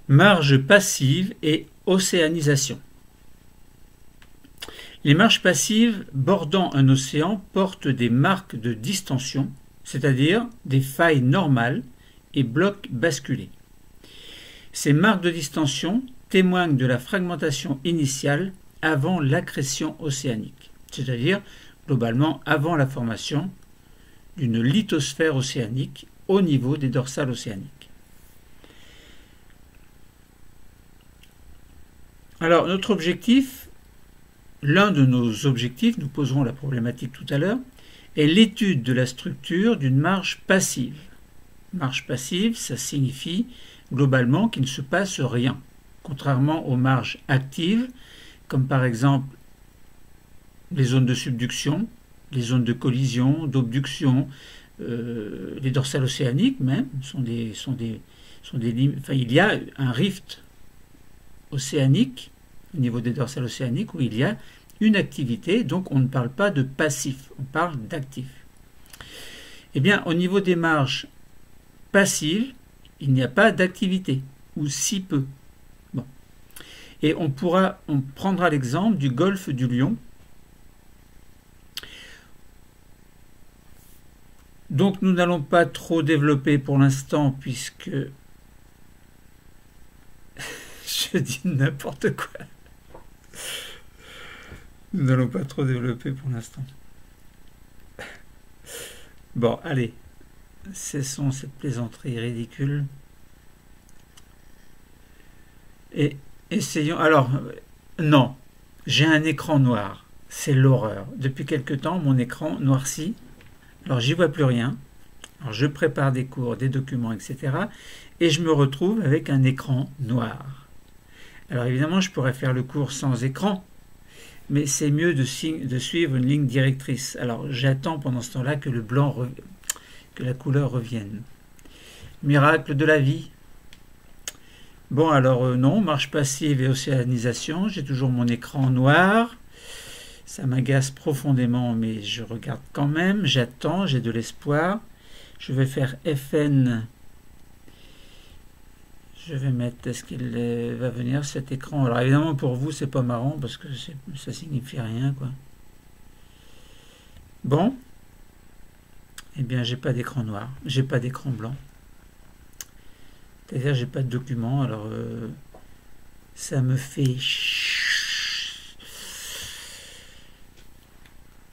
Marge passive et océanisation. Les marges passives bordant un océan portent des marques de distension, c'est-à-dire des failles normales et blocs basculés. Ces marques de distension témoignent de la fragmentation initiale avant l'accrétion océanique, c'est-à-dire globalement avant la formation d'une lithosphère océanique au niveau des dorsales océaniques. Alors notre objectif, l'un de nos objectifs, nous poserons la problématique tout à l'heure, est l'étude de la structure d'une marge passive. Marge passive, ça signifie globalement qu'il ne se passe rien, contrairement aux marges actives, comme par exemple les zones de subduction, les zones de collision, d'obduction, les dorsales océaniques même, enfin, il y a un rift océanique au niveau des dorsales océaniques où il y a une activité, donc on ne parle pas de passif, on parle d'actif. Eh bien, au niveau des marges passives, il n'y a pas d'activité, ou si peu. Bon. Et on prendra l'exemple du golfe du Lion. Donc nous n'allons pas trop développer pour l'instant, puisque je dis n'importe quoi. Nous n'allons pas trop développer pour l'instant. Bon, allez, cessons cette plaisanterie ridicule. Et essayons... Alors, non, j'ai un écran noir. C'est l'horreur. Depuis quelque temps, mon écran noircit. Alors, j'y vois plus rien. Alors, je prépare des cours, des documents, etc. Et je me retrouve avec un écran noir. Alors, évidemment, je pourrais faire le cours sans écran, mais c'est mieux de suivre une ligne directrice. Alors, j'attends pendant ce temps-là que le blanc, que la couleur revienne. Miracle de la vie. Bon, alors non, marge passive et océanisation. J'ai toujours mon écran noir. Ça m'agace profondément, mais je regarde quand même. J'attends, j'ai de l'espoir. Je vais faire FN. Je vais mettre, est-ce qu'il va venir cet écran? Alors évidemment pour vous c'est pas marrant parce que ça signifie rien quoi. Bon, eh bien j'ai pas d'écran noir, j'ai pas d'écran blanc. C'est-à-dire j'ai pas de document, alors ça me fait...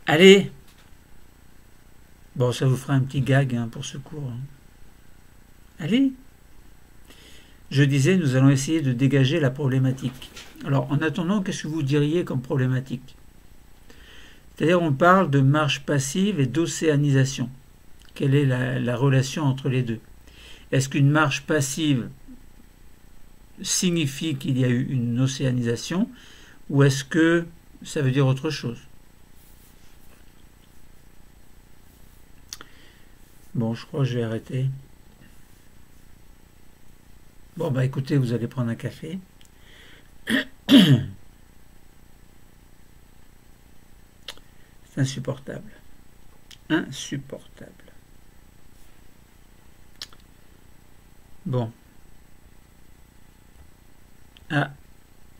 Allez! Bon, ça vous fera un petit gag hein, pour ce cours. Hein. Allez! Je disais, nous allons essayer de dégager la problématique. Alors, en attendant, qu'est-ce que vous diriez comme problématique? C'est-à-dire, on parle de marge passive et d'océanisation. Quelle est la relation entre les deux? Est-ce qu'une marge passive signifie qu'il y a eu une océanisation ou est-ce que ça veut dire autre chose? Bon, je crois que je vais arrêter. Bon, bah écoutez, vous allez prendre un café. C'est insupportable. Insupportable. Bon. Ah.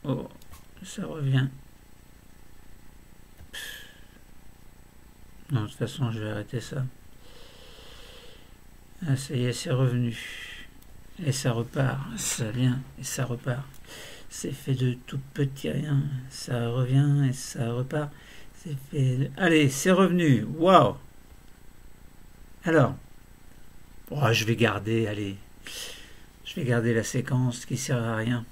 Oh, ça revient. Non, de toute façon, je vais arrêter ça. Ah, ça y est, c'est revenu. Et ça repart, ça vient et ça repart. C'est fait de tout petit rien. Ça revient et ça repart. C'est fait de... Allez, c'est revenu. Waouh! Alors, oh, je vais garder, allez. Je vais garder la séquence qui sert à rien.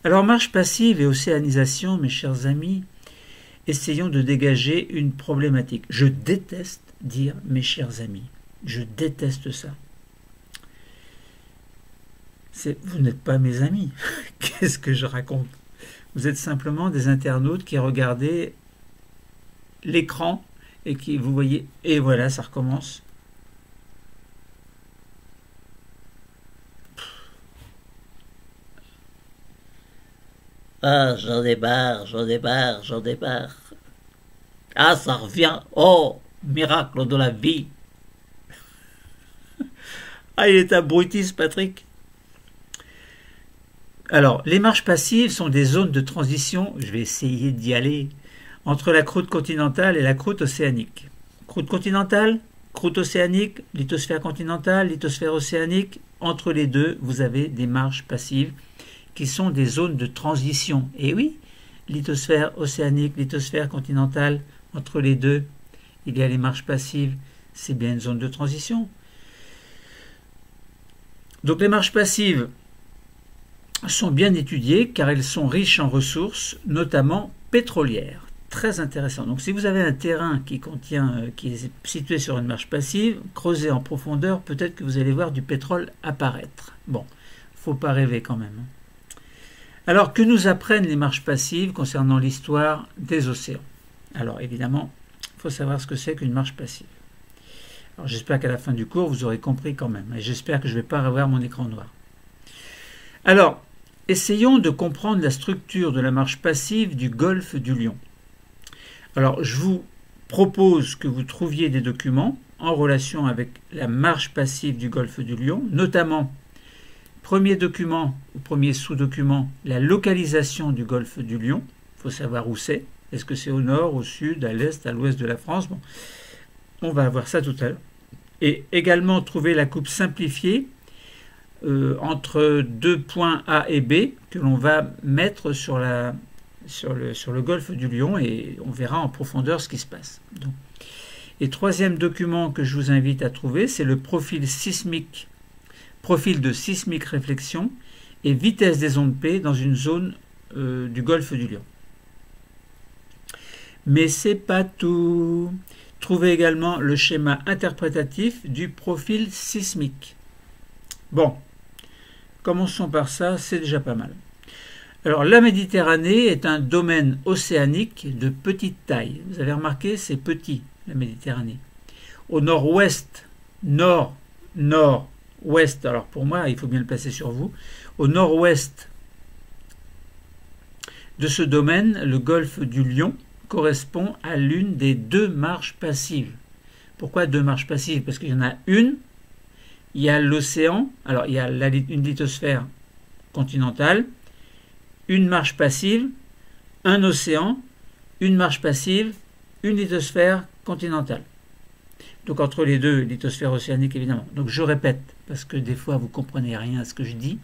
Alors, marge passive et océanisation, mes chers amis, essayons de dégager une problématique. Je déteste dire mes chers amis. Je déteste ça. Vous n'êtes pas mes amis. Qu'est-ce que je raconte? Vous êtes simplement des internautes qui regardaient l'écran et qui vous voyez. Et voilà, ça recommence. Ah, j'en ai marre, j'en ai marre, j'en ai marre. Ah, ça revient. Oh, miracle de la vie. Ah, il est abruti, ce Patrick. Alors, les marges passives sont des zones de transition, je vais essayer d'y aller, entre la croûte continentale et la croûte océanique. Croûte continentale, croûte océanique, lithosphère continentale, lithosphère océanique. Entre les deux, vous avez des marges passives qui sont des zones de transition. Et oui, lithosphère océanique, lithosphère continentale, entre les deux, il y a les marges passives, c'est bien une zone de transition. Donc les marges passives sont bien étudiées car elles sont riches en ressources, notamment pétrolières. Très intéressant. Donc si vous avez un terrain qui est situé sur une marge passive, creusez en profondeur, peut-être que vous allez voir du pétrole apparaître. Bon, faut pas rêver quand même. Alors que nous apprennent les marges passives concernant l'histoire des océans? Alors évidemment, il faut savoir ce que c'est qu'une marge passive. Alors j'espère qu'à la fin du cours, vous aurez compris quand même. Et j'espère que je ne vais pas revoir mon écran noir. Alors, essayons de comprendre la structure de la marge passive du golfe du Lion. Alors, je vous propose que vous trouviez des documents en relation avec la marge passive du golfe du Lion, notamment, premier document ou premier sous-document, la localisation du golfe du Lion. Il faut savoir où c'est. Est-ce que c'est au nord, au sud, à l'est, à l'ouest de la France? Bon, on va voir ça tout à l'heure. Et également trouver la coupe simplifiée entre deux points A et B que l'on va mettre sur le golfe du Lion et on verra en profondeur ce qui se passe. Donc, et troisième document que je vous invite à trouver, c'est le profil de sismique réflexion et vitesse des ondes P dans une zone du golfe du Lion. Mais c'est pas tout. Trouvez également le schéma interprétatif du profil sismique. Bon, commençons par ça, c'est déjà pas mal. Alors, la Méditerranée est un domaine océanique de petite taille. Vous avez remarqué, c'est petit, la Méditerranée. Au nord-ouest, nord-ouest, alors pour moi, il faut bien le placer sur vous, au nord-ouest de ce domaine, le golfe du Lion correspond à l'une des deux marges passives. Pourquoi deux marges passives? Parce qu'il y en a une, il y a l'océan, alors il y a une lithosphère continentale, une marge passive, un océan, une marge passive, une lithosphère continentale. Donc entre les deux, lithosphère océanique évidemment. Donc je répète, parce que des fois vous ne comprenez rien à ce que je dis.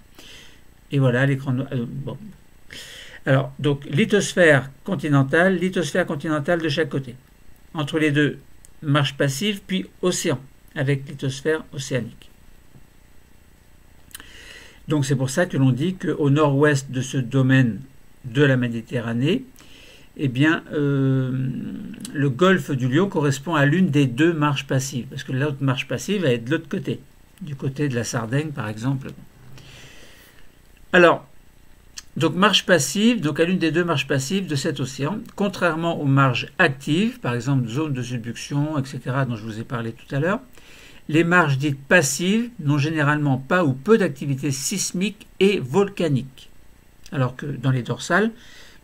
Et voilà, l'écran noir. Bon. Alors, donc, lithosphère continentale de chaque côté. Entre les deux, marge passive, puis océan, avec lithosphère océanique. Donc, c'est pour ça que l'on dit qu'au nord-ouest de ce domaine de la Méditerranée, eh bien, le golfe du Lion correspond à l'une des deux marges passives, parce que l'autre marge passive va être de l'autre côté, du côté de la Sardaigne, par exemple. Alors, donc marge passive, donc à l'une des deux marges passives de cet océan, contrairement aux marges actives, par exemple zone de subduction, etc., dont je vous ai parlé tout à l'heure, les marges dites passives n'ont généralement pas ou peu d'activité sismique et volcanique. Alors que dans les dorsales,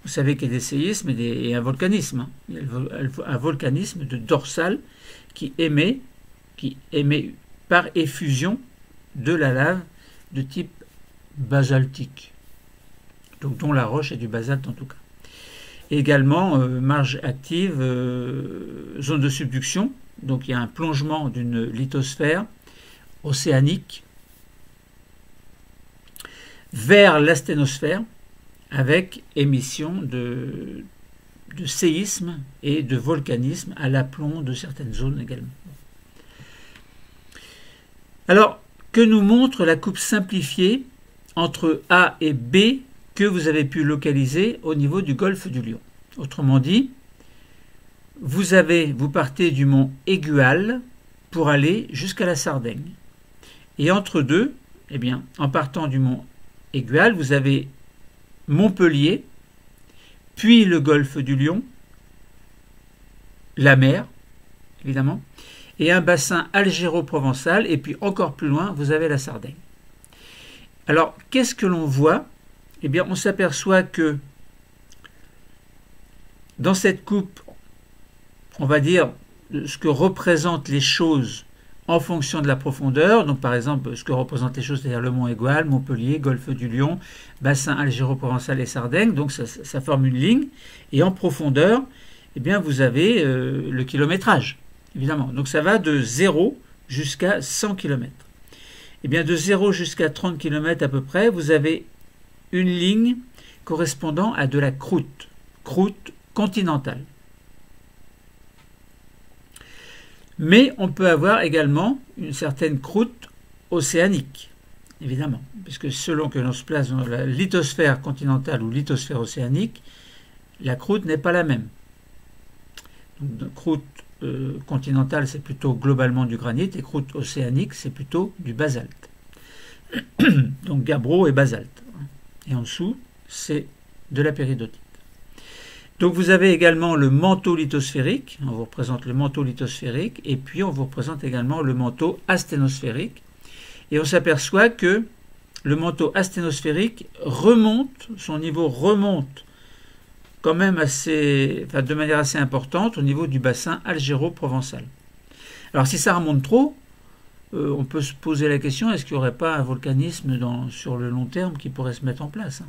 vous savez qu'il y a des séismes et un volcanisme. Hein. Il y a un volcanisme de dorsale qui émet par effusion de la lave de type basaltique. Donc dont la roche est du basalte en tout cas. Et également, marge active, zone de subduction, donc il y a un plongement d'une lithosphère océanique vers l'asténosphère avec émission de séisme et de volcanisme à l'aplomb de certaines zones également. Alors, que nous montre la coupe simplifiée entre A et B que vous avez pu localiser au niveau du golfe du Lion? Autrement dit, vous partez du mont Aigual pour aller jusqu'à la Sardaigne. Et entre deux, eh bien, en partant du mont Aigual, vous avez Montpellier, puis le golfe du Lion, la mer, évidemment, et un bassin algéro-provençal, et puis encore plus loin, vous avez la Sardaigne. Alors, qu'est-ce que l'on voit? Eh bien, on s'aperçoit que dans cette coupe, on va dire ce que représentent les choses en fonction de la profondeur. Donc par exemple, ce que représentent les choses, c'est-à-dire le Mont Aigoual, Montpellier, Golfe du Lion, bassin algéro-provençal et Sardaigne. Donc ça forme une ligne. Et en profondeur, eh bien, vous avez le kilométrage, évidemment. Donc ça va de 0 jusqu'à 100 km. Eh bien, de 0 jusqu'à 30 km à peu près, vous avez une ligne correspondant à de la croûte continentale. Mais on peut avoir également une certaine croûte océanique, évidemment, puisque selon que l'on se place dans la lithosphère continentale ou lithosphère océanique, la croûte n'est pas la même. Donc, croûte continentale, c'est plutôt globalement du granit, et croûte océanique, c'est plutôt du basalte. Donc gabbro et basalte. Et en dessous, c'est de la péridotite. Donc vous avez également le manteau lithosphérique, on vous représente le manteau lithosphérique, et puis on vous représente également le manteau asténosphérique. Et on s'aperçoit que le manteau asténosphérique remonte, son niveau remonte quand même de manière assez importante au niveau du bassin algéro-provençal. Alors si ça remonte trop, on peut se poser la question, est-ce qu'il n'y aurait pas un volcanisme sur le long terme qui pourrait se mettre en place?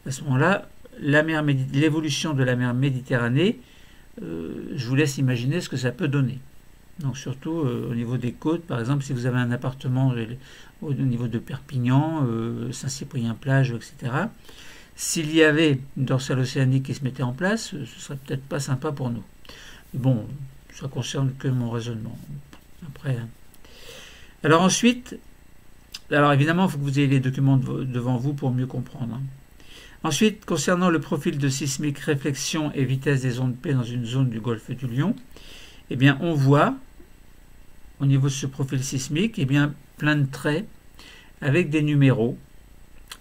À ce moment-là, l'évolution de la mer Méditerranée, je vous laisse imaginer ce que ça peut donner. Donc surtout au niveau des côtes, par exemple, si vous avez un appartement au niveau de Perpignan, Saint-Cyprien-Plage, etc., s'il y avait une dorsale océanique qui se mettait en place, ce serait peut-être pas sympa pour nous. Bon, ça concerne que mon raisonnement. Après. Alors ensuite, évidemment, il faut que vous ayez les documents devant vous pour mieux comprendre. Ensuite, concernant le profil de sismique, réflexion et vitesse des ondes P dans une zone du golfe du Lion, eh bien, on voit, au niveau de ce profil sismique, eh bien, plein de traits avec des numéros,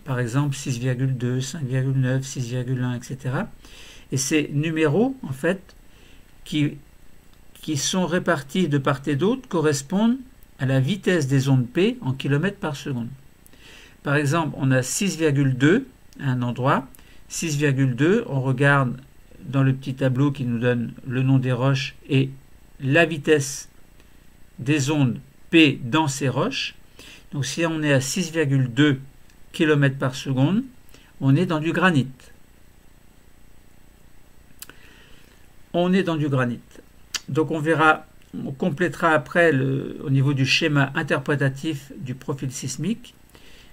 par exemple 6,2, 5,9, 6,1, etc. Et ces numéros, en fait, qui sont répartis de part et d'autre, correspondent à la vitesse des ondes P en kilomètres par seconde. Par exemple, on a 6,2 à un endroit, 6,2, on regarde dans le petit tableau qui nous donne le nom des roches et la vitesse des ondes P dans ces roches. Donc si on est à 6,2 km par seconde, on est dans du granit. On est dans du granit. Donc on verra, on complétera après au niveau du schéma interprétatif du profil sismique.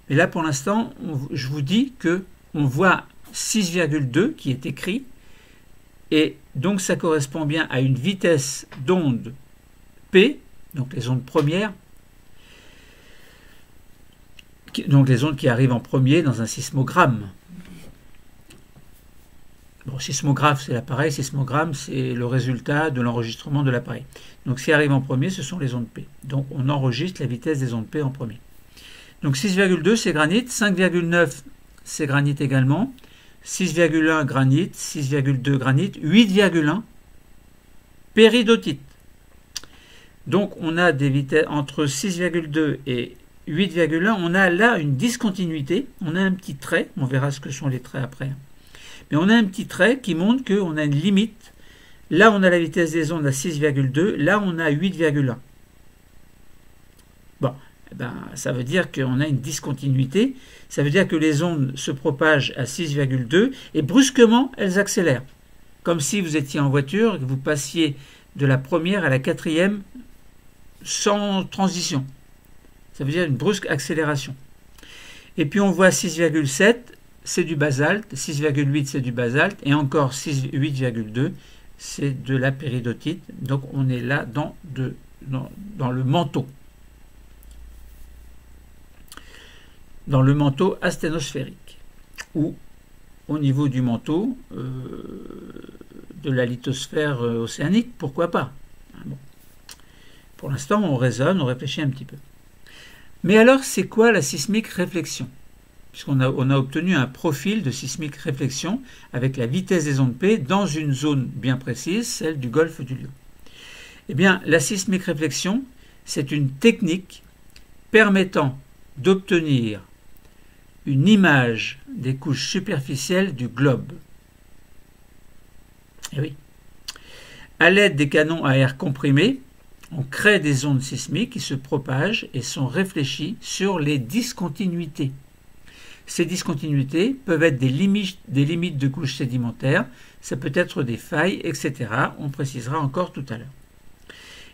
Mais là pour l'instant, je vous dis que on voit 6,2 qui est écrit, et donc ça correspond bien à une vitesse d'onde P, donc les ondes premières, donc les ondes qui arrivent en premier dans un sismogramme. Bon, sismographe c'est l'appareil, sismogramme c'est le résultat de l'enregistrement de l'appareil. Donc ce qui arrive en premier, ce sont les ondes P. Donc on enregistre la vitesse des ondes P en premier. Donc 6,2 c'est granit, 5,9 c'est granit également, 6,1 granit, 6,2 granit, 8,1 péridotite. Donc on a des vitesses entre 6,2 et 8,1, on a là une discontinuité, on a un petit trait, on verra ce que sont les traits après. Mais on a un petit trait qui montre qu'on a une limite. Là on a la vitesse des ondes à 6,2, là on a 8,1. Bon, ça veut dire qu'on a une discontinuité, ça veut dire que les ondes se propagent à 6,2 et brusquement elles accélèrent. Comme si vous étiez en voiture et que vous passiez de la première à la quatrième sans transition. Ça veut dire une brusque accélération. Et puis on voit 6,7, c'est du basalte, 6,8 c'est du basalte, et encore 8,2 c'est de la péridotite. Donc on est là dans le manteau. Dans le manteau asténosphérique, ou au niveau du manteau de la lithosphère océanique, pourquoi pas. Bon. Pour l'instant, on raisonne, on réfléchit un petit peu. Mais alors, c'est quoi la sismique réflexion? Puisqu'on a obtenu un profil de sismique réflexion avec la vitesse des ondes P dans une zone bien précise, celle du golfe du Lion. Eh bien, la sismique réflexion, c'est une technique permettant d'obtenir une image des couches superficielles du globe. Et oui. À l'aide des canons à air comprimé, on crée des ondes sismiques qui se propagent et sont réfléchies sur les discontinuités. Ces discontinuités peuvent être des limites de couches sédimentaires, ça peut être des failles, etc. On précisera encore tout à l'heure.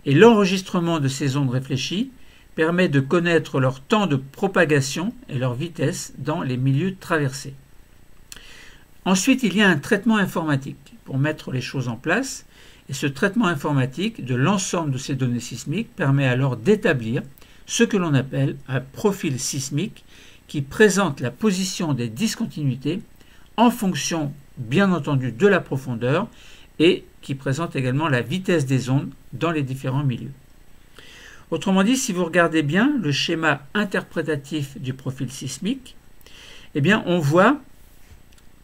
Et l'enregistrement de ces ondes réfléchies permet de connaître leur temps de propagation et leur vitesse dans les milieux traversés. Ensuite, il y a un traitement informatique pour mettre les choses en place, et ce traitement informatique de l'ensemble de ces données sismiques permet alors d'établir ce que l'on appelle un profil sismique qui présente la position des discontinuités en fonction, bien entendu, de la profondeur et qui présente également la vitesse des ondes dans les différents milieux. Autrement dit, si vous regardez bien le schéma interprétatif du profil sismique, eh bien, on voit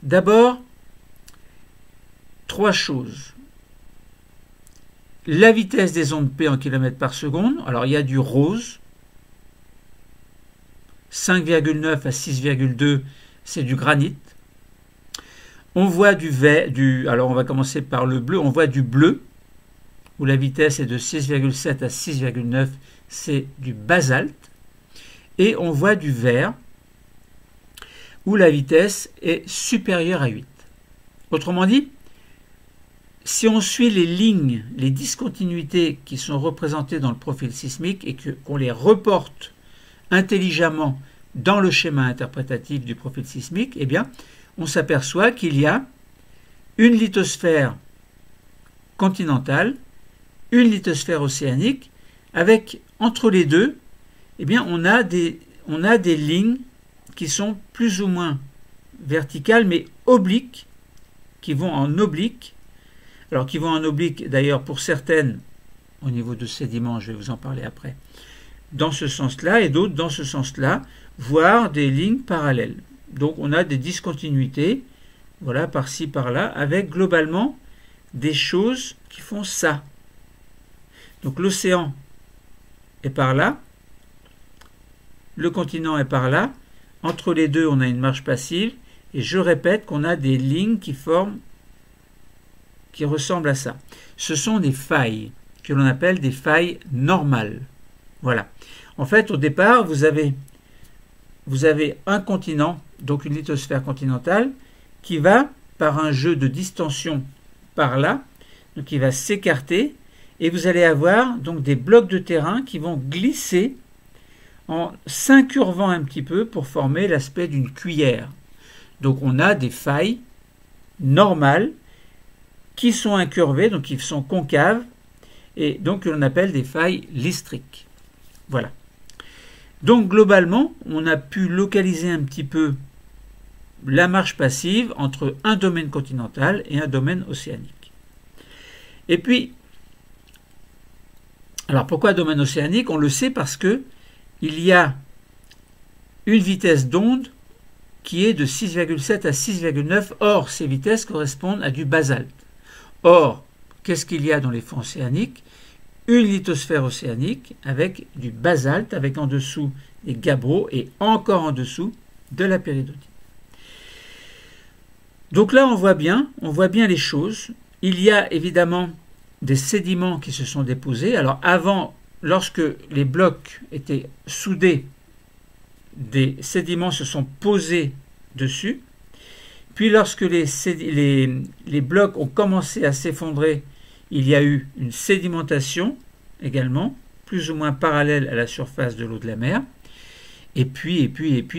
d'abord trois choses. La vitesse des ondes P en km par seconde. Alors, il y a du rose. 5,9 à 6,2, c'est du granit. On voit du vert, alors on va commencer par le bleu. On voit du bleu, où la vitesse est de 6,7 à 6,9, c'est du basalte. Et on voit du vert, où la vitesse est supérieure à 8. Autrement dit, si on suit les lignes, les discontinuités qui sont représentées dans le profil sismique et qu'on les reporte intelligemment dans le schéma interprétatif du profil sismique, eh bien, on s'aperçoit qu'il y a une lithosphère continentale, une lithosphère océanique, avec entre les deux, eh bien, on a des lignes qui sont plus ou moins verticales, mais obliques, qui vont en oblique. Alors, qui vont en oblique, d'ailleurs, pour certaines, au niveau de sédiments, je vais vous en parler après, dans ce sens-là, et d'autres dans ce sens-là, voire des lignes parallèles. Donc, on a des discontinuités, voilà, par-ci, par-là, avec globalement des choses qui font ça. Donc, l'océan est par là, le continent est par là, entre les deux, on a une marge passive, et je répète qu'on a des lignes qui ressemblent à ça. Ce sont des failles, que l'on appelle des failles normales. Voilà. En fait, au départ, vous avez un continent, donc une lithosphère continentale, qui va, par un jeu de distension par là, donc qui va s'écarter, et vous allez avoir donc des blocs de terrain qui vont glisser en s'incurvant un petit peu pour former l'aspect d'une cuillère. Donc on a des failles normales qui sont incurvées, donc qui sont concaves, et donc on appelle des failles lystriques. Voilà. Donc globalement, on a pu localiser un petit peu la marge passive entre un domaine continental et un domaine océanique. Et puis, alors pourquoi domaine océanique? On le sait parce que il y a une vitesse d'onde qui est de 6,7 à 6,9. Or, ces vitesses correspondent à du basalte. Or, qu'est-ce qu'il y a dans les fonds océaniques? Une lithosphère océanique avec du basalte, avec en dessous des gabbros et encore en dessous de la péridotite. Donc là, on voit bien les choses. Il y a évidemment des sédiments qui se sont déposés. Alors avant, lorsque les blocs étaient soudés, des sédiments se sont posés dessus. Puis lorsque les blocs ont commencé à s'effondrer, il y a eu une sédimentation également, plus ou moins parallèle à la surface de l'eau de la mer. Et puis,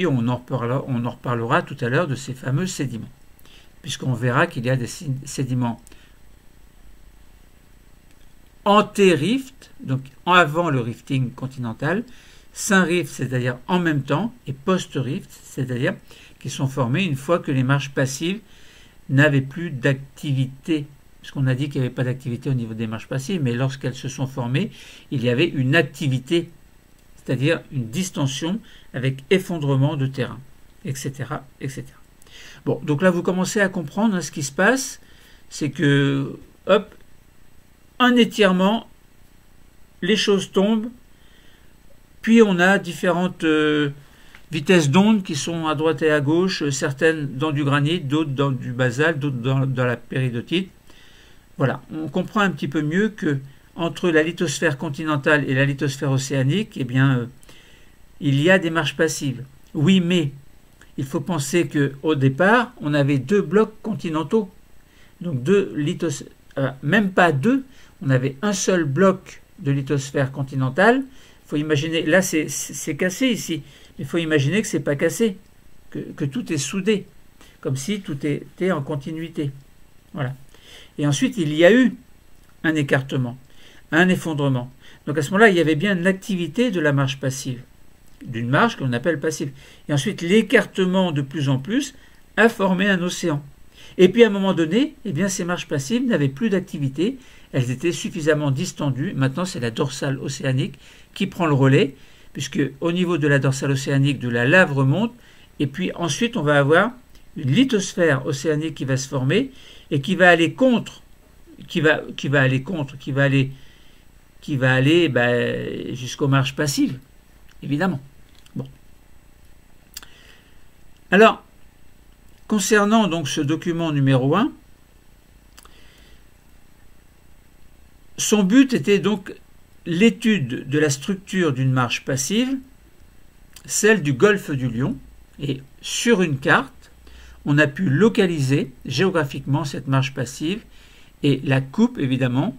on en reparlera tout à l'heure de ces fameux sédiments, puisqu'on verra qu'il y a des sédiments anté-rift, donc avant le rifting continental, Saint-Rift, c'est-à-dire en même temps, et post-rift, c'est-à-dire qui sont formés une fois que les marges passives n'avaient plus d'activité. Puisqu'on a dit qu'il n'y avait pas d'activité au niveau des marges passives, mais lorsqu'elles se sont formées, il y avait une activité, c'est-à-dire une distension avec effondrement de terrain, etc., etc. Bon, donc là, vous commencez à comprendre ce qui se passe, c'est que, hop, un étirement, les choses tombent, puis on a différentes vitesses d'onde qui sont à droite et à gauche, certaines dans du granit, d'autres dans du basalte, d'autres dans la péridotite. Voilà, on comprend un petit peu mieux que entre la lithosphère continentale et la lithosphère océanique, eh bien, il y a des marches passives. Oui, mais il faut penser qu'au départ, on avait 2 blocs continentaux. Donc même pas 2, on avait un seul bloc de lithosphère continentale. Il faut imaginer, là c'est cassé ici, mais il faut imaginer que c'est pas cassé, que tout est soudé, comme si tout était en continuité. Voilà. Et ensuite, il y a eu un écartement, un effondrement. Donc à ce moment-là, il y avait bien une activité de la marche passive, d'une marche qu'on appelle passive. Et ensuite, l'écartement de plus en plus a formé un océan. Et puis à un moment donné, eh bien, ces marches passives n'avaient plus d'activité, elles étaient suffisamment distendues. Maintenant, c'est la dorsale océanique qui prend le relais, puisque au niveau de la dorsale océanique, de la lave remonte, et puis ensuite, on va avoir une lithosphère océanique qui va se former et qui va aller jusqu'aux marches passives, évidemment. Bon. Alors, concernant donc ce document numéro 1, son but était donc l'étude de la structure d'une marche passive, celle du golfe du Lion, et sur une carte, on a pu localiser géographiquement cette marche passive et la coupe, évidemment,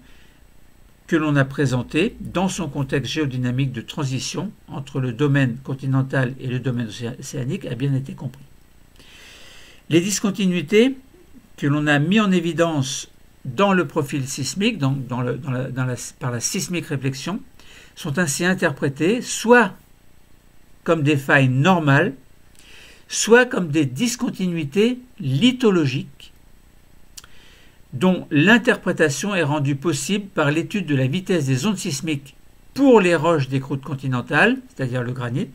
que l'on a présentée dans son contexte géodynamique de transition entre le domaine continental et le domaine océanique a bien été compris. Les discontinuités que l'on a mis en évidence dans le profil sismique, donc par la sismique réflexion, sont ainsi interprétées soit comme des failles normales, soit comme des discontinuités lithologiques dont l'interprétation est rendue possible par l'étude de la vitesse des ondes sismiques pour les roches des croûtes continentales, c'est-à-dire le granit,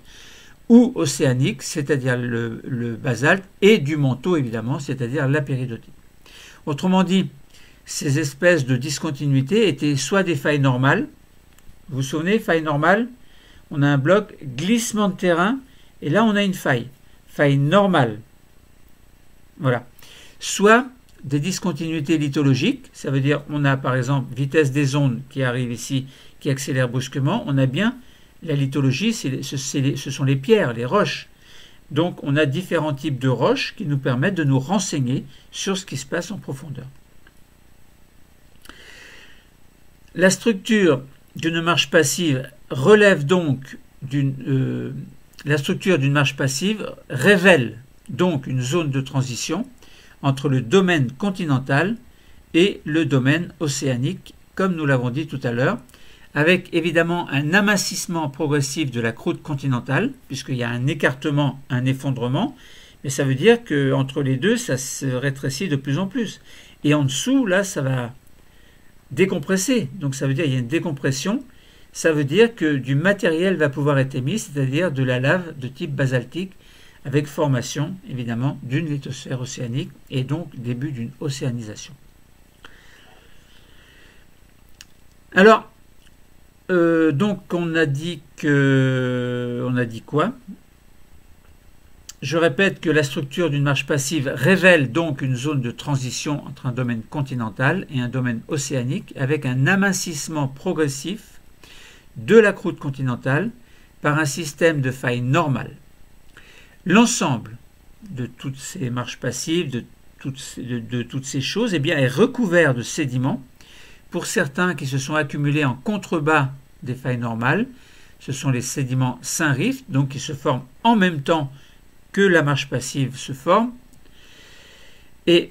ou océaniques, c'est-à-dire le basalte, et du manteau, évidemment, c'est-à-dire la péridotite. Autrement dit, ces espèces de discontinuités étaient soit des failles normales, vous vous souvenez, faille normale, on a un bloc, glissement de terrain, et là on a une faille normale. Voilà. Soit des discontinuités lithologiques, ça veut dire on a par exemple vitesse des ondes qui arrive ici, qui accélère brusquement, on a bien la lithologie, ce sont les pierres, les roches. Donc on a différents types de roches qui nous permettent de nous renseigner sur ce qui se passe en profondeur. La structure d'une marche passive relève donc la structure d'une marche passive révèle donc une zone de transition entre le domaine continental et le domaine océanique, comme nous l'avons dit tout à l'heure, avec évidemment un amincissement progressif de la croûte continentale, puisqu'il y a un écartement, un effondrement, mais ça veut dire qu'entre les deux, ça se rétrécit de plus en plus. Et en dessous, là, ça va décompresser, donc ça veut dire qu'il y a une décompression, ça veut dire que du matériel va pouvoir être émis, c'est-à-dire de la lave de type basaltique, avec formation, évidemment, d'une lithosphère océanique et donc début d'une océanisation. Alors, donc on a dit quoi? Je répète que la structure d'une marche passive révèle donc une zone de transition entre un domaine continental et un domaine océanique avec un amincissement progressif de la croûte continentale par un système de failles normales. L'ensemble de toutes ces marches passives, de toutes ces choses, eh bien, est recouvert de sédiments. Pour certains qui se sont accumulés en contrebas des failles normales, ce sont les sédiments synrift, donc qui se forment en même temps que la marche passive se forme. Et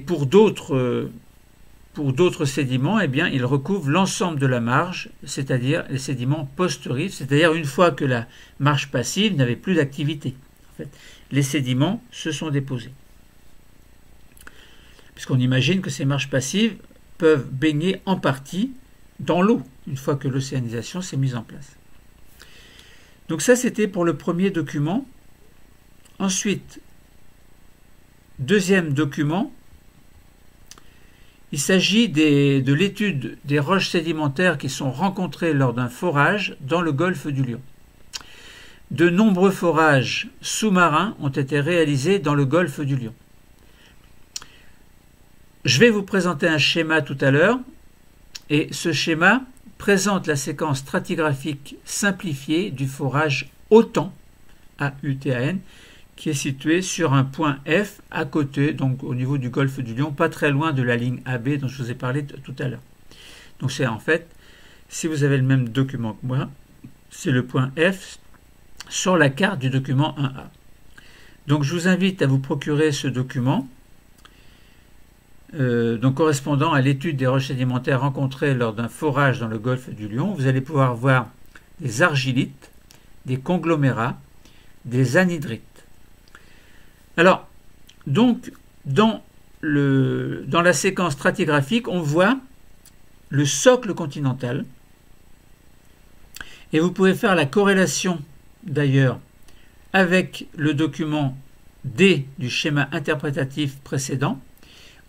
pour d'autres sédiments, eh bien, ils recouvrent l'ensemble de la marge, c'est-à-dire les sédiments post-rift, c'est-à-dire une fois que la marche passive n'avait plus d'activité. En fait, les sédiments se sont déposés. Puisqu'on imagine que ces marches passives peuvent baigner en partie dans l'eau, une fois que l'océanisation s'est mise en place. Donc ça, c'était pour le premier document. Ensuite, deuxième document, il s'agit de l'étude des roches sédimentaires qui sont rencontrées lors d'un forage dans le golfe du Lion. De nombreux forages sous-marins ont été réalisés dans le golfe du Lion. Je vais vous présenter un schéma tout à l'heure Et ce schéma présente la séquence stratigraphique simplifiée du forage Autan, AUTAN, qui est situé sur un point F à côté, donc au niveau du golfe du Lion, pas très loin de la ligne AB dont je vous ai parlé tout à l'heure. Donc c'est en fait, si vous avez le même document que moi, c'est le point F sur la carte du document 1A. Donc je vous invite à vous procurer ce document, donc correspondant à l'étude des roches sédimentaires rencontrées lors d'un forage dans le golfe du Lion. Vous allez pouvoir voir des argilites, des conglomérats, des anhydrites. Alors, donc, dans la séquence stratigraphique, on voit le socle continental. Et vous pouvez faire la corrélation, d'ailleurs, avec le document D du schéma interprétatif précédent,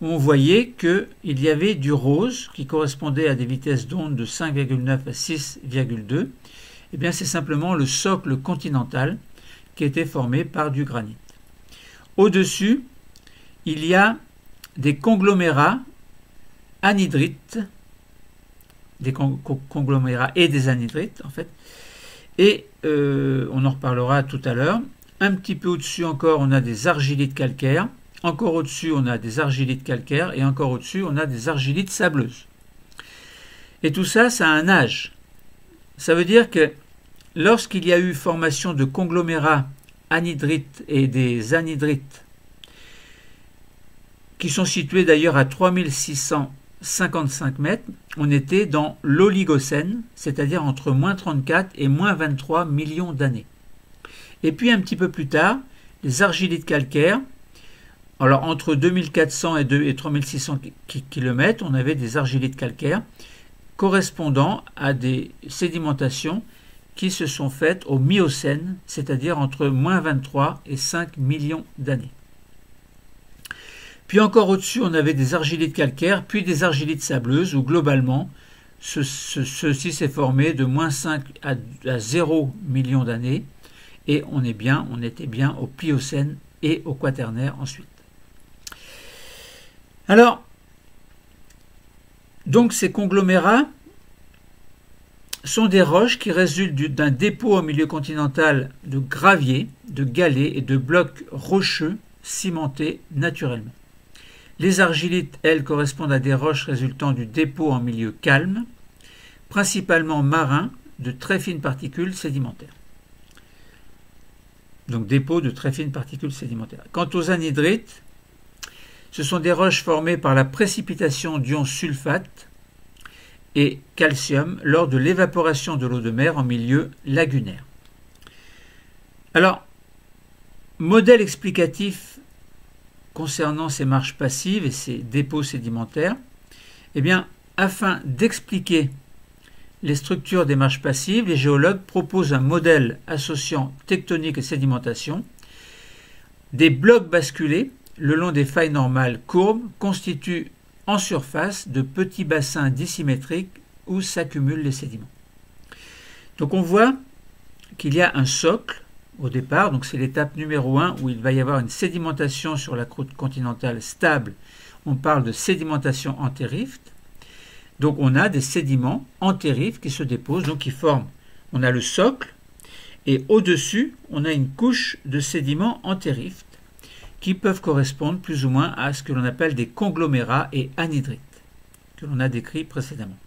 où on voyait qu'il y avait du rose qui correspondait à des vitesses d'onde de 5,9 à 6,2. Eh bien, c'est simplement le socle continental qui était formé par du granit. Au-dessus, il y a des conglomérats anhydrites, des conglomérats et des anhydrites en fait, et on en reparlera tout à l'heure. Un petit peu au-dessus encore, on a des argilites calcaires, encore au-dessus, on a des argilites calcaires, et encore au-dessus, on a des argilites sableuses. Et tout ça, ça a un âge. Ça veut dire que lorsqu'il y a eu formation de conglomérats anhydrites et des anhydrites, qui sont situés d'ailleurs à 3655 mètres, on était dans l'Oligocène, c'est-à-dire entre moins 34 et moins 23 millions d'années. Et puis un petit peu plus tard, les argilites calcaires, alors entre 2400 et 3600 km, on avait des argilites calcaires correspondant à des sédimentations qui se sont faites au Miocène, c'est-à-dire entre moins 23 et 5 millions d'années. Puis encore au-dessus, on avait des argilites calcaires, puis des argilites sableuses, où globalement, ceci s'est formé de moins 5 à 0 millions d'années, et on était bien au Pliocène et au Quaternaire ensuite. Alors, donc ces conglomérats sont des roches qui résultent d'un dépôt au milieu continental de gravier, de galets et de blocs rocheux cimentés naturellement. Les argilites, elles, correspondent à des roches résultant du dépôt en milieu calme, principalement marin, de très fines particules sédimentaires. Donc dépôt de très fines particules sédimentaires. Quant aux anhydrites, ce sont des roches formées par la précipitation d'ions sulfate et calcium lors de l'évaporation de l'eau de mer en milieu lagunaire. Alors, modèle explicatif concernant ces marches passives et ces dépôts sédimentaires, eh bien, afin d'expliquer les structures des marches passives, les géologues proposent un modèle associant tectonique et sédimentation. Des blocs basculés le long des failles normales courbes constituent en surface de petits bassins dissymétriques où s'accumulent les sédiments. Donc on voit qu'il y a un socle au départ, donc c'est l'étape numéro 1 où il va y avoir une sédimentation sur la croûte continentale stable. On parle de sédimentation antérift. Donc on a des sédiments antériftes qui se déposent, donc qui forment. On a le socle et au-dessus, on a une couche de sédiments antériftes qui peuvent correspondre plus ou moins à ce que l'on appelle des conglomérats et anhydrites, que l'on a décrit précédemment.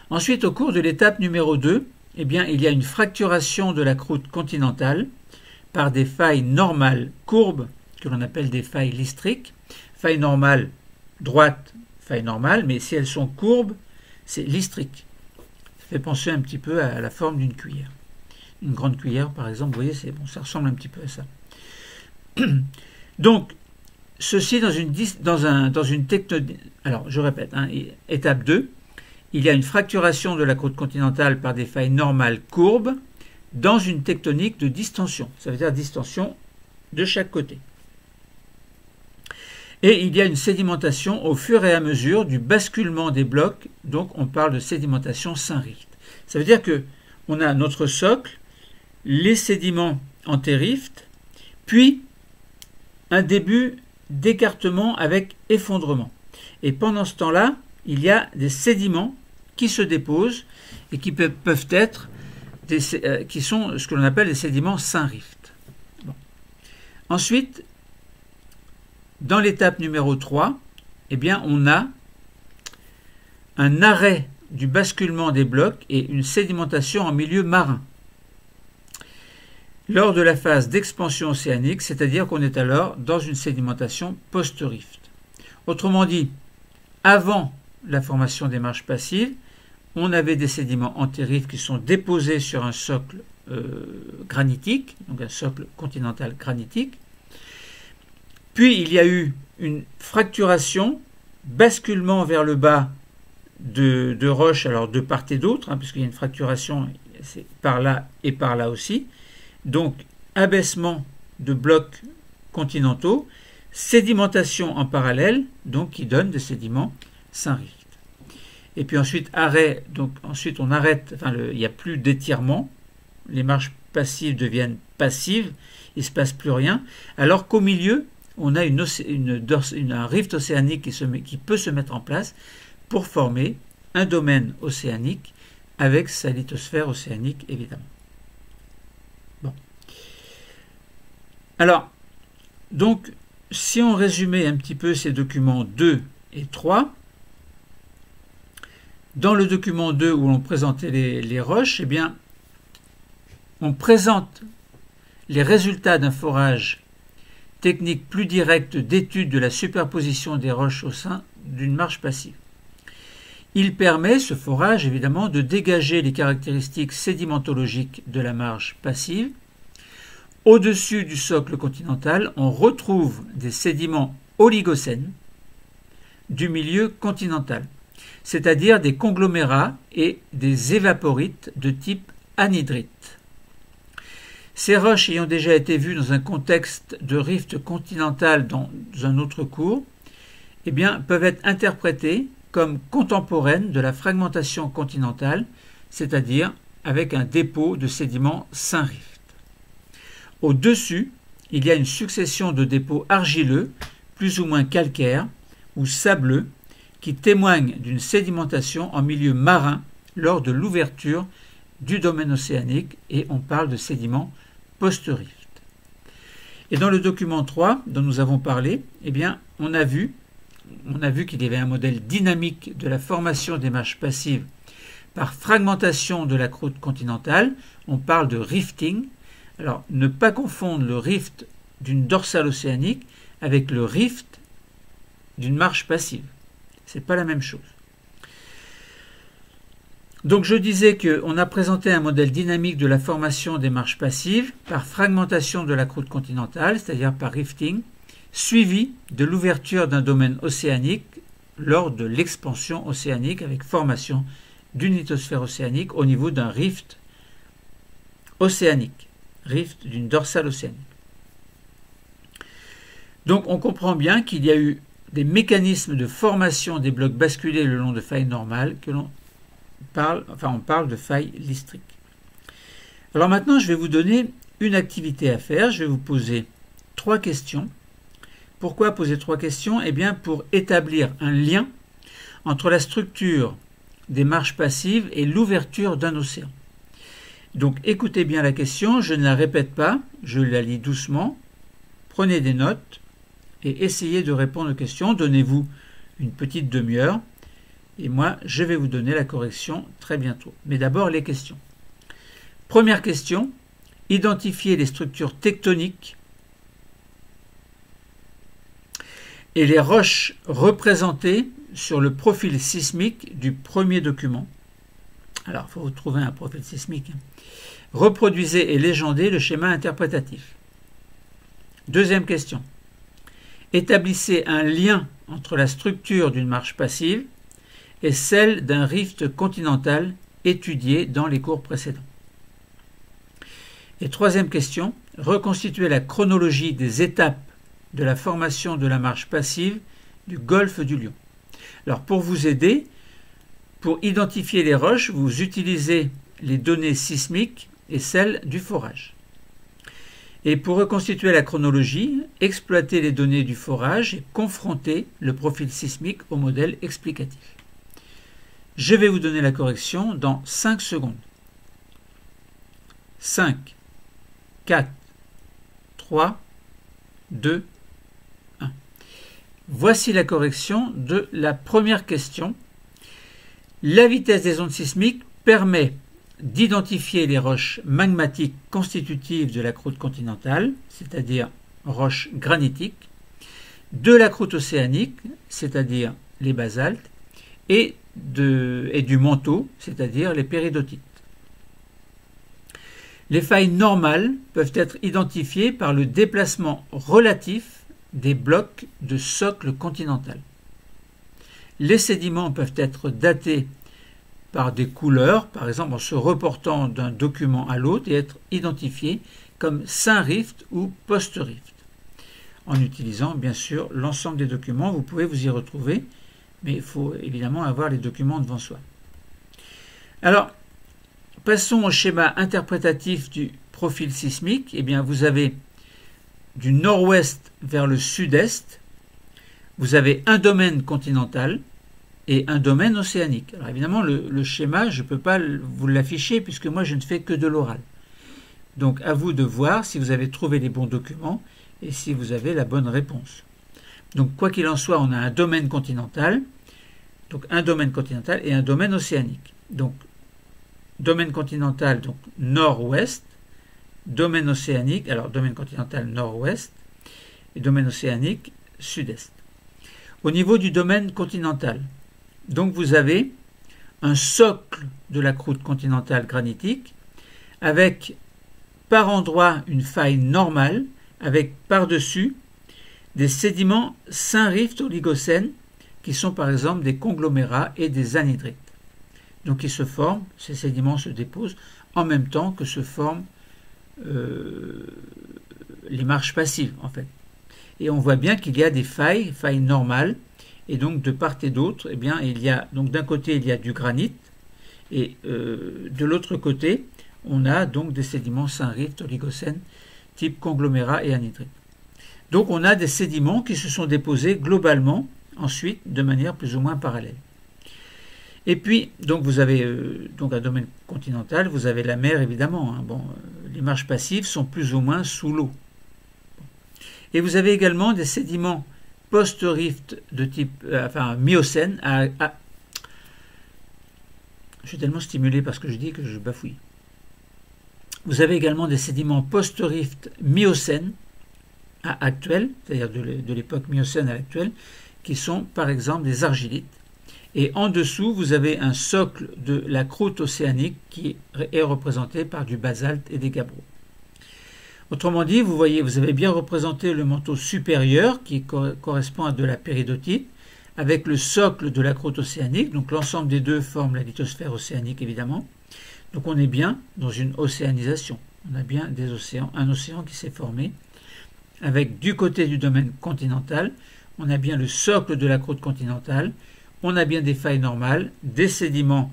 Ensuite, au cours de l'étape numéro 2, eh bien, il y a une fracturation de la croûte continentale par des failles normales courbes, que l'on appelle des failles listriques. Failles normales droites, failles normales, mais si elles sont courbes, c'est listrique. Ça fait penser un petit peu à la forme d'une cuillère. Une grande cuillère, par exemple, vous voyez, ça ressemble un petit peu à ça. Donc, ceci dans une tectonique. Alors, je répète, étape 2, il y a une fracturation de la croûte continentale par des failles normales courbes dans une tectonique de distension. Ça veut dire distension de chaque côté. Et il y a une sédimentation au fur et à mesure du basculement des blocs, donc on parle de sédimentation synrift. Ça veut dire que on a notre socle, les sédiments antériftes, puis un début d'écartement avec effondrement. Et pendant ce temps-là, il y a des sédiments qui se déposent et qui peuvent être qui sont ce que l'on appelle des sédiments Saint-Rift. Bon. Ensuite, dans l'étape numéro 3, eh bien, on a un arrêt du basculement des blocs et une sédimentation en milieu marin. Lors de la phase d'expansion océanique, c'est-à-dire qu'on est alors dans une sédimentation post-rift. Autrement dit, avant la formation des marges passives, on avait des sédiments antériifs qui sont déposés sur un socle granitique, donc un socle continental granitique. Puis il y a eu une fracturation, basculement vers le bas de roches, alors de part et d'autre, puisqu'il y a une fracturation c'est par là et par là aussi. Donc abaissement de blocs continentaux, sédimentation en parallèle, donc qui donne des sédiments Saint-Rift. Et puis ensuite arrêt, donc ensuite on arrête, il n'y a plus d'étirement, les marges passives deviennent passives, il ne se passe plus rien, alors qu'au milieu, on a un rift océanique qui peut se mettre en place pour former un domaine océanique avec sa lithosphère océanique, évidemment. Bon. Alors, donc, si on résumait un petit peu ces documents 2 et 3, dans le document 2 où l'on présentait les roches, eh bien, on présente les résultats d'un forage technique plus directe d'étude de la superposition des roches au sein d'une marge passive. Il permet, ce forage évidemment, de dégager les caractéristiques sédimentologiques de la marge passive. Au-dessus du socle continental, on retrouve des sédiments oligocènes du milieu continental, c'est-à-dire des conglomérats et des évaporites de type anhydrite. Ces roches ayant déjà été vues dans un contexte de rift continental dans un autre cours, eh bien, peuvent être interprétées comme contemporaines de la fragmentation continentale, c'est-à-dire avec un dépôt de sédiments Saint-Rift. Au-dessus, il y a une succession de dépôts argileux, plus ou moins calcaires ou sableux, qui témoignent d'une sédimentation en milieu marin lors de l'ouverture du domaine océanique, et on parle de sédiments post-rift. Et dans le document 3 dont nous avons parlé, eh bien, on a vu qu'il y avait un modèle dynamique de la formation des marges passives par fragmentation de la croûte continentale. On parle de rifting. Alors, ne pas confondre le rift d'une dorsale océanique avec le rift d'une marge passive. Ce n'est pas la même chose. Donc je disais qu'on a présenté un modèle dynamique de la formation des marges passives par fragmentation de la croûte continentale, c'est-à-dire par rifting, suivi de l'ouverture d'un domaine océanique lors de l'expansion océanique avec formation d'une lithosphère océanique au niveau d'un rift océanique, rift d'une dorsale océanique. Donc on comprend bien qu'il y a eu des mécanismes de formation des blocs basculés le long de failles normales que l'on on parle de failles listriques. Alors maintenant, je vais vous donner une activité à faire. Je vais vous poser 3 questions. Pourquoi poser 3 questions? Eh bien, pour établir un lien entre la structure des marges passives et l'ouverture d'un océan. Donc, écoutez bien la question. Je ne la répète pas. Je la lis doucement. Prenez des notes et essayez de répondre aux questions. Donnez-vous une petite demi-heure. Et moi, je vais vous donner la correction très bientôt. Mais d'abord, les questions. Première question, identifier les structures tectoniques et les roches représentées sur le profil sismique du premier document. Alors, il faut trouver un profil sismique. Reproduisez et légendez le schéma interprétatif. Deuxième question. Établissez un lien entre la structure d'une marge passive et celle d'un rift continental étudié dans les cours précédents. Et troisième question, reconstituer la chronologie des étapes de la formation de la marge passive du golfe du Lion. Alors pour vous aider, pour identifier les roches, vous utilisez les données sismiques et celles du forage. Et pour reconstituer la chronologie, exploitez les données du forage et confrontez le profil sismique au modèle explicatif. Je vais vous donner la correction dans 5 secondes. 5, 4, 3, 2, 1. Voici la correction de la première question. La vitesse des ondes sismiques permet d'identifier les roches magmatiques constitutives de la croûte continentale, c'est-à-dire roches granitiques, de la croûte océanique, c'est-à-dire les basaltes, et du manteau, c'est-à-dire les péridotites. Les failles normales peuvent être identifiées par le déplacement relatif des blocs de socle continental. Les sédiments peuvent être datés par des couleurs, par exemple en se reportant d'un document à l'autre, et être identifiés comme Saint-Rift ou Post-Rift. En utilisant bien sûr l'ensemble des documents, vous pouvez vous y retrouver, mais il faut évidemment avoir les documents devant soi. Alors, passons au schéma interprétatif du profil sismique. Eh bien, vous avez du nord-ouest vers le sud-est, vous avez un domaine continental et un domaine océanique. Alors évidemment, le schéma, je ne peux pas vous l'afficher puisque moi, je ne fais que de l'oral. Donc, à vous de voir si vous avez trouvé les bons documents et si vous avez la bonne réponse. Donc, quoi qu'il en soit, on a un domaine continental, et un domaine océanique. Donc, domaine continental, donc nord-ouest, domaine océanique, alors domaine continental nord-ouest, et domaine océanique sud-est. Au niveau du domaine continental, donc vous avez un socle de la croûte continentale granitique, avec par endroit une faille normale, avec par-dessus des sédiments Saint-Rift oligocènes, qui sont par exemple des conglomérats et des anhydrites. Donc ils se forment, ces sédiments se déposent en même temps que se forment les marches passives en fait. Et on voit bien qu'il y a des failles normales, et donc de part et d'autre, eh bien il y a donc d'un côté il y a du granit, et de l'autre côté on a donc des sédiments Saint-Rift oligocènes type conglomérat et anhydrite. Donc on a des sédiments qui se sont déposés globalement ensuite de manière plus ou moins parallèle. Et puis, donc vous avez donc un domaine continental, vous avez la mer évidemment. Les marches passives sont plus ou moins sous l'eau. Et vous avez également des sédiments post-rift de type, miocène. Je suis tellement stimulé parce que je dis que je bafouille. Vous avez également des sédiments post-rift miocène actuels, c'est-à-dire de l'époque miocène à l'actuelle, qui sont par exemple des argilites. Et en dessous, vous avez un socle de la croûte océanique qui est représenté par du basalte et des gabbros. Autrement dit, vous voyez, vous avez bien représenté le manteau supérieur qui correspond à de la péridotite, avec le socle de la croûte océanique. Donc l'ensemble des deux forme la lithosphère océanique évidemment. Donc on est bien dans une océanisation. On a bien des océans, un océan qui s'est formé avec du côté du domaine continental, on a bien le socle de la croûte continentale, on a bien des failles normales, des sédiments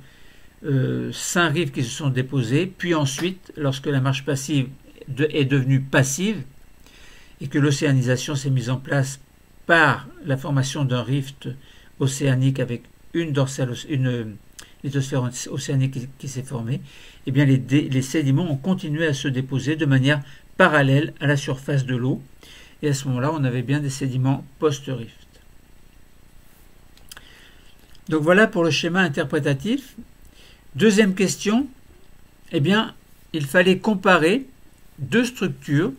Saint-Rift qui se sont déposés, puis ensuite, lorsque la marche passive est devenue passive et que l'océanisation s'est mise en place par la formation d'un rift océanique avec une lithosphère océanique qui s'est formée, eh bien les sédiments ont continué à se déposer de manière parallèle à la surface de l'eau. Et à ce moment-là, on avait bien des sédiments post-rift. Donc voilà pour le schéma interprétatif. Deuxième question, eh bien, il fallait comparer deux structures,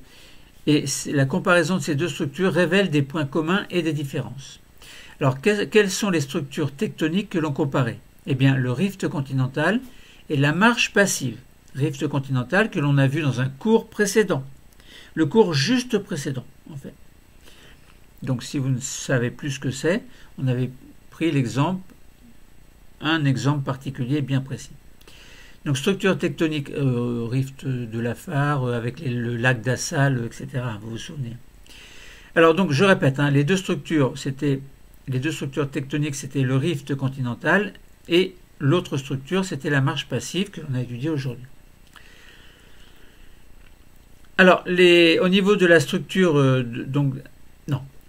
et la comparaison de ces deux structures révèle des points communs et des différences. Alors, quelles sont les structures tectoniques que l'on comparait? Eh bien, le rift continental et la marche passive. Rift continental que l'on a vu dans un cours précédent. Le cours juste précédent, en fait. Donc, si vous ne savez plus ce que c'est, on avait pris un exemple particulier bien précis. Donc, structure tectonique, rift de Lafare, avec le lac d'Assal, etc. Vous vous souvenez. Alors, donc, je répète, les deux structures tectoniques, c'était le rift continental, et l'autre structure, c'était la marche passive que l'on a étudiée aujourd'hui. Alors, au niveau de la structure,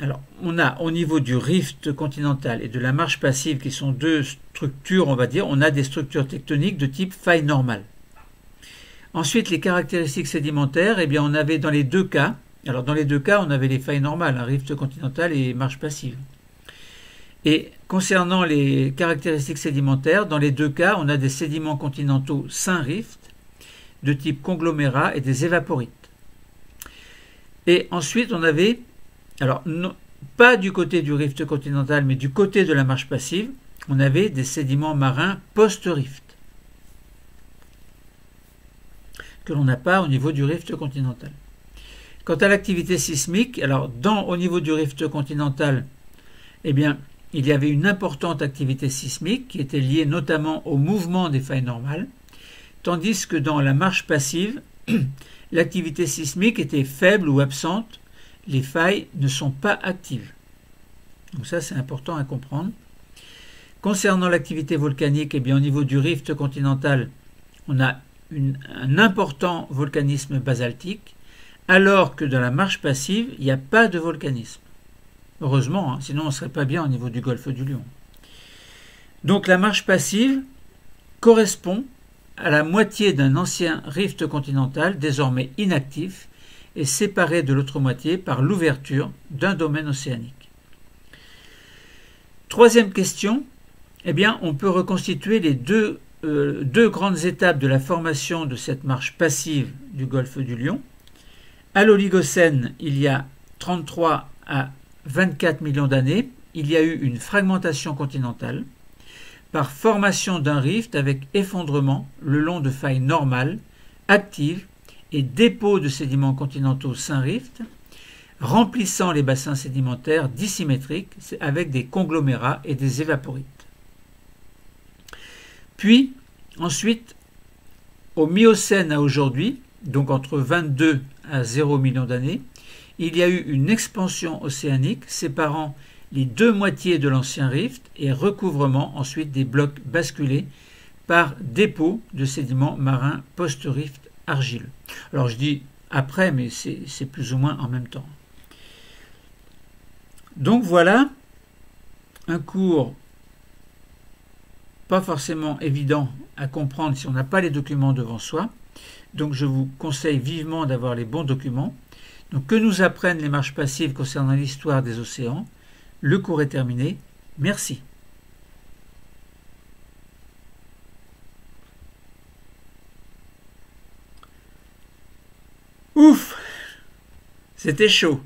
alors, on a au niveau du rift continental et de la marche passive, qui sont deux structures, on va dire, on a des structures tectoniques de type faille normale. Ensuite, les caractéristiques sédimentaires, eh bien, on avait dans les deux cas, alors dans les deux cas, on avait les failles normales, un rift continental et marche passive. Et concernant les caractéristiques sédimentaires, dans les deux cas, on a des sédiments continentaux sans rift, de type conglomérat et des évaporites. Et ensuite, on avait, alors non, pas du côté du rift continental, mais du côté de la marche passive, on avait des sédiments marins post-rift, que l'on n'a pas au niveau du rift continental. Quant à l'activité sismique, alors au niveau du rift continental, eh bien, il y avait une importante activité sismique qui était liée notamment au mouvement des failles normales, tandis que dans la marche passive, l'activité sismique était faible ou absente, les failles ne sont pas actives. Donc ça, c'est important à comprendre. Concernant l'activité volcanique, eh bien, au niveau du rift continental, on a un important volcanisme basaltique, alors que dans la marche passive, il n'y a pas de volcanisme. Heureusement, hein, sinon on ne serait pas bien au niveau du golfe du Lion. Donc la marche passive correspond à la moitié d'un ancien rift continental désormais inactif et séparé de l'autre moitié par l'ouverture d'un domaine océanique. Troisième question, eh bien, on peut reconstituer les deux grandes étapes de la formation de cette marche passive du golfe du Lion. À l'Oligocène, il y a 33 à 24 millions d'années, il y a eu une fragmentation continentale par formation d'un rift avec effondrement le long de failles normales, actives et dépôts de sédiments continentaux sans rift, remplissant les bassins sédimentaires dissymétriques avec des conglomérats et des évaporites. Puis, ensuite, au Miocène à aujourd'hui, donc entre 22 à 0 millions d'années, il y a eu une expansion océanique séparant les deux moitiés de l'ancien rift et recouvrement ensuite des blocs basculés par dépôt de sédiments marins post-rift argileux. Alors je dis après, mais c'est plus ou moins en même temps. Donc voilà un cours pas forcément évident à comprendre si on n'a pas les documents devant soi. Donc je vous conseille vivement d'avoir les bons documents. Donc que nous apprennent les marches passives concernant l'histoire des océans. Le cours est terminé. Merci. Ouf! C'était chaud.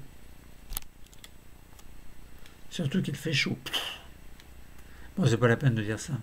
Surtout qu'il fait chaud. Bon, c'est pas la peine de dire ça.